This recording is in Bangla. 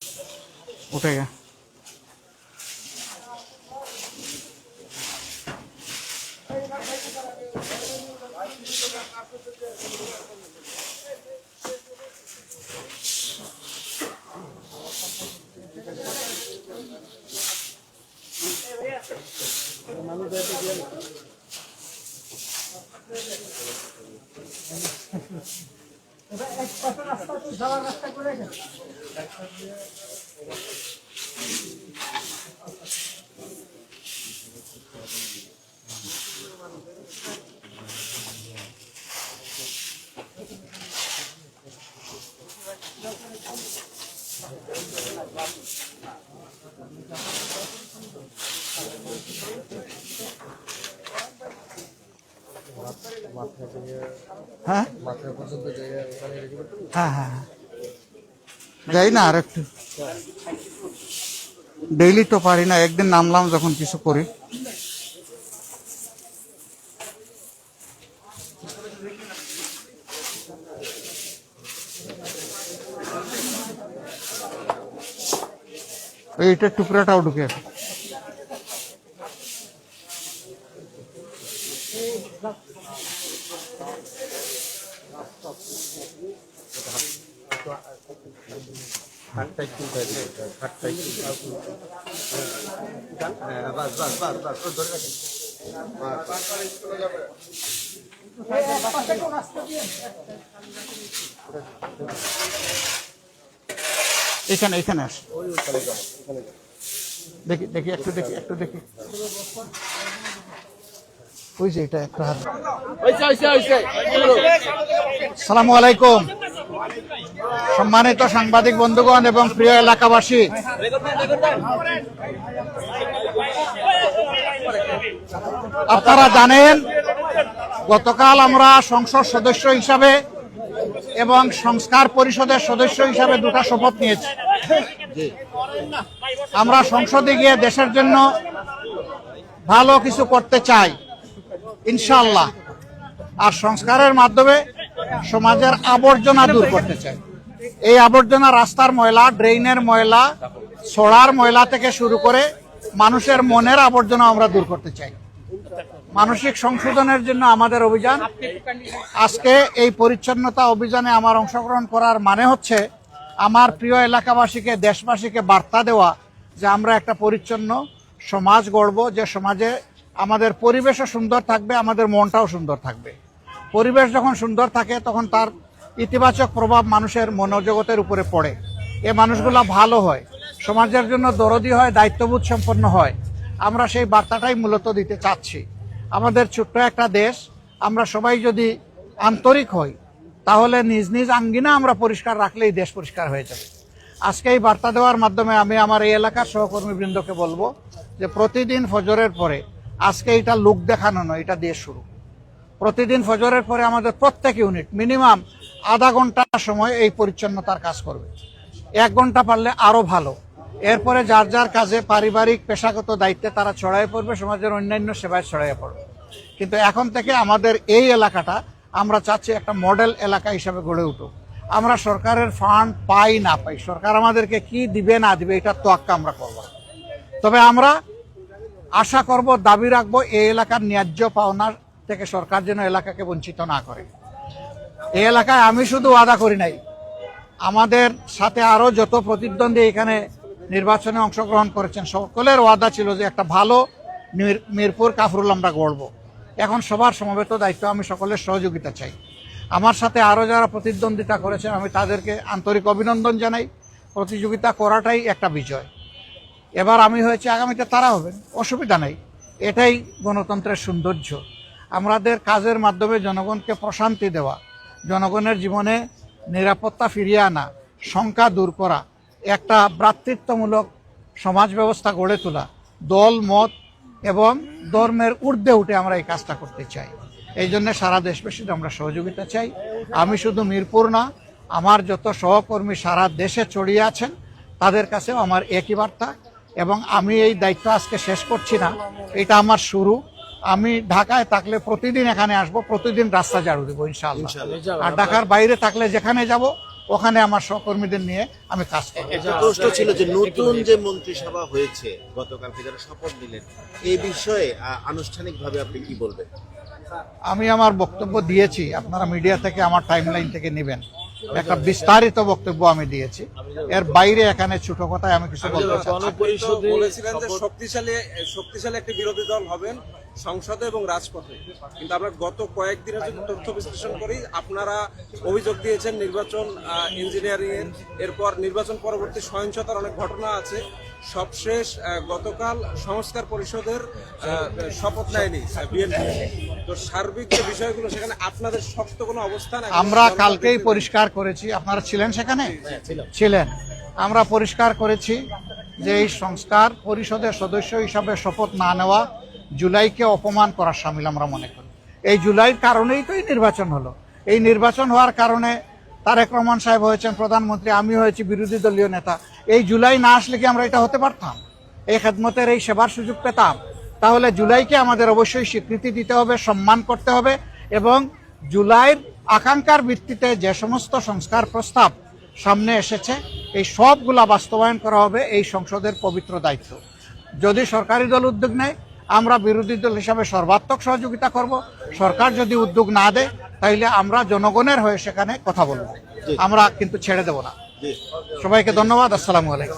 उठेगा। हाँ हाँ हाँ যাই না আর একটু ডেইলি তো পারি না, একদিন নামলাম যখন কিছু করি। এইটার টুকরাটাও ঢুকে এখানে এখানে আস, দেখি দেখি একটু দেখি একটু দেখি। ওই যে এটা একটা হাত। আসসালামু আলাইকুম সম্মানিত সাংবাদিক বন্ধুগণ এবং প্রিয় এলাকাবাসী, আপনারা জানেন গতকাল আমরা সংসদ সদস্য হিসাবে এবং সংস্কার পরিষদের সদস্য হিসাবে দুটা শপথ নিয়েছি। আমরা সংসদে গিয়ে দেশের জন্য ভালো কিছু করতে চাই ইনশাআল্লাহ, আর সংস্কারের মাধ্যমে সমাজের আবর্জনা দূর করতে চাই। এই আবর্জনা রাস্তার ময়লা, ড্রেইনের ময়লা, ছড়ার ময়লা থেকে শুরু করে মানুষের মনের আবর্জনা আমরা দূর করতে চাই। মানসিক সংশোধনের জন্য আমাদের অভিযান। আজকে এই পরিচ্ছন্নতা অভিযানে আমার অংশগ্রহণ করার মানে হচ্ছে আমার প্রিয় এলাকাবাসীকে, দেশবাসীকে বার্তা দেওয়া যে আমরা একটা পরিচ্ছন্ন সমাজ গড়ব, যে সমাজে আমাদের পরিবেশও সুন্দর থাকবে, আমাদের মনটাও সুন্দর থাকবে। পরিবেশ যখন সুন্দর থাকে তখন তার ইতিবাচক প্রভাব মানুষের মনোজগতের উপরে পড়ে। এ মানুষগুলা ভালো হয়, সমাজের জন্য দরদি হয়, দায়িত্ববোধ সম্পন্ন হয়। আমরা সেই বার্তাটাই মূলত দিতে চাচ্ছি। আমাদের ছোট্ট একটা দেশ, আমরা সবাই যদি আন্তরিক হই তাহলে নিজ নিজ আঙ্গিনা আমরা পরিষ্কার রাখলেই দেশ পরিষ্কার হয়ে যাবে। আজকে এই বার্তা দেওয়ার মাধ্যমে আমি আমার এই এলাকার সহকর্মীবৃন্দকে বলবো যে প্রতিদিন ফজরের পরে, আজকে এটা লোক দেখানো নয়, এটা দিয়ে শুরু। প্রতিদিন ফজরের পরে আমাদের প্রত্যেক ইউনিট মিনিমাম আধা ঘন্টা সময় এই পরিচ্ছন্নতার কাজ করবে। 1 ঘন্টা পারলে আরো ভালো। এরপরে যার যার কাজে, পারিবারিক পেশাগত দায়িত্বে তারা ছড়াই পড়বে, সমাজের অন্যান্য সেবায় ছড়াই পড়বে। কিন্তু এখন থেকে আমাদের এই এলাকাটা আমরা চাচ্ছি একটা মডেল এলাকা হিসাবে গড়ে উঠুক। আমরা সরকারের ফান্ড পাই না পাই, সরকার আমাদেরকে কি দিবে না দিবে এটার তোয়াক্কা আমরা করব। তবে আমরা আশা করব, দাবি রাখবো, এই এলাকার ন্যায্য পাওনা থেকে সরকার যেন এলাকাকে বঞ্চিত না করে। এই এলাকায় আমি শুধু ওয়াদা করি নাই, আমাদের সাথে আরো যত প্রতিদ্বন্দ্বী এখানে নির্বাচনে অংশগ্রহণ করেছেন সকলের ওয়াদা ছিল যে একটা ভালো মিরপুর কাফরুল আমরা গড়ব। এখন সবার সমবেত দায়িত্ব, আমি সকলের সহযোগিতা চাই। আমার সাথে আরো যারা প্রতিদ্বন্দ্বিতা করেছেন আমি তাদেরকে আন্তরিক অভিনন্দন জানাই। প্রতিযোগিতা করাটাই একটা বিজয়। এবার আমি হয়েছে, আগামীতে তারা হবেন, অসুবিধা নেই। এটাই গণতন্ত্রের সৌন্দর্য। আমাদের কাজের মাধ্যমে জনগণকে প্রশান্তি দেওয়া, জনগণের জীবনে নিরাপত্তা ফিরিয়ে আনা, শঙ্কা দূর করা, একটা ভ্রাতৃত্বমূলক সমাজ ব্যবস্থা গড়ে তোলা, দল মত এবং ধর্মের ঊর্ধ্বে উঠে আমরা এই কাজটা করতে চাই। এই জন্য সারা দেশবাসীর আমরা সহযোগিতা চাই। আমি শুধু মিরপুর না, আমার যত সহকর্মী সারা দেশে ছড়িয়ে আছেন তাদের কাছেও আমার একই বার্তা। এবং আমি এই দায়িত্ব আজকে শেষ করছি না, এটা আমার শুরু। আমি ঢাকায় থাকলে প্রতিদিন এখানে আসব, প্রতিদিন রাস্তা ঝাড়ু দেবো ইনশাআল্লাহ। আর ঢাকার বাইরে থাকলে যেখানে যাব ওখানে আমার সহকর্মীদের নিয়ে আমি কাজ করব। একটা প্রশ্ন ছিল যে নতুন যে মন্ত্রিসভা হয়েছে গতকালকে যারা শপথ নিলেন, এই বিষয়ে আনুষ্ঠানিকভাবে আপনি কি বলবেন? আমি আমার বক্তব্য দিয়েছি, আপনারা মিডিয়া থেকে আমার টাইমলাইন থেকে নেবেন। একটা বিস্তারিত বক্তব্য আমি দিয়েছি, এর বাইরে এখানে ছোট কথায় আমি কিছু বলতে চাচ্ছি না। বলেছিলেন যে শক্তিশালী একটি বিরোধী দল হবেন সংসদে এবং রাজপথে, কিন্তু আমরা গত কয়েকদিনের যদি তথ্য বিশ্লেষণ করি, আপনারা অভিযোগ দিয়েছেন নির্বাচন ইঞ্জিনিয়ারিং এর, এরপর নির্বাচন পরবর্তী সহিংসতার অনেক ঘটনা আছে। সবশেষ গতকাল সংস্কার পরিষদের শপথ নেয়নি বিএনপি। তো সার্বিক যে বিষয়গুলো, সেখানে আপনাদের শক্ত কোনো অবস্থান? আমরা কালকেই পরিষ্কার করেছি, আপনারা ছিলেন সেখানে? ছিলেন। আমরা পরিষ্কার করেছি যে এই সংস্কার পরিষদের সদস্য হিসাবে শপথ না নেওয়া জুলাইকে অপমান করার শামিল আমরা মনে করি। এই জুলাইয়ের কারণেই তো এই নির্বাচন হলো। এই নির্বাচন হওয়ার কারণে তারেক রহমান সাহেব হয়েছেন প্রধানমন্ত্রী, আমি হয়েছি বিরোধী দলীয় নেতা। এই জুলাই না আসলে কি আমরা এটা হতে পারতাম? এই খেদমতের এই সেবার সুযোগ পেতাম? তাহলে জুলাইকে আমাদের অবশ্যই স্বীকৃতি দিতে হবে, সম্মান করতে হবে, এবং জুলাইয়ের আকাঙ্ক্ষার ভিত্তিতে যে সমস্ত সংস্কার প্রস্তাব সামনে এসেছে এই সবগুলা বাস্তবায়ন করা হবে এই সংসদের পবিত্র দায়িত্ব। যদি সরকারি দল উদ্যোগ নেয়, আমরা বিরোধী দল হিসাবে সর্বাত্মক সহযোগিতা করব। সরকার যদি উদ্যোগ না দেয়, তাহলে আমরা জনগণের হয়ে সেখানে কথা বলবো, আমরা কিন্তু ছেড়ে দেব না। সবাইকে ধন্যবাদ। আসসালামু আলাইকুম।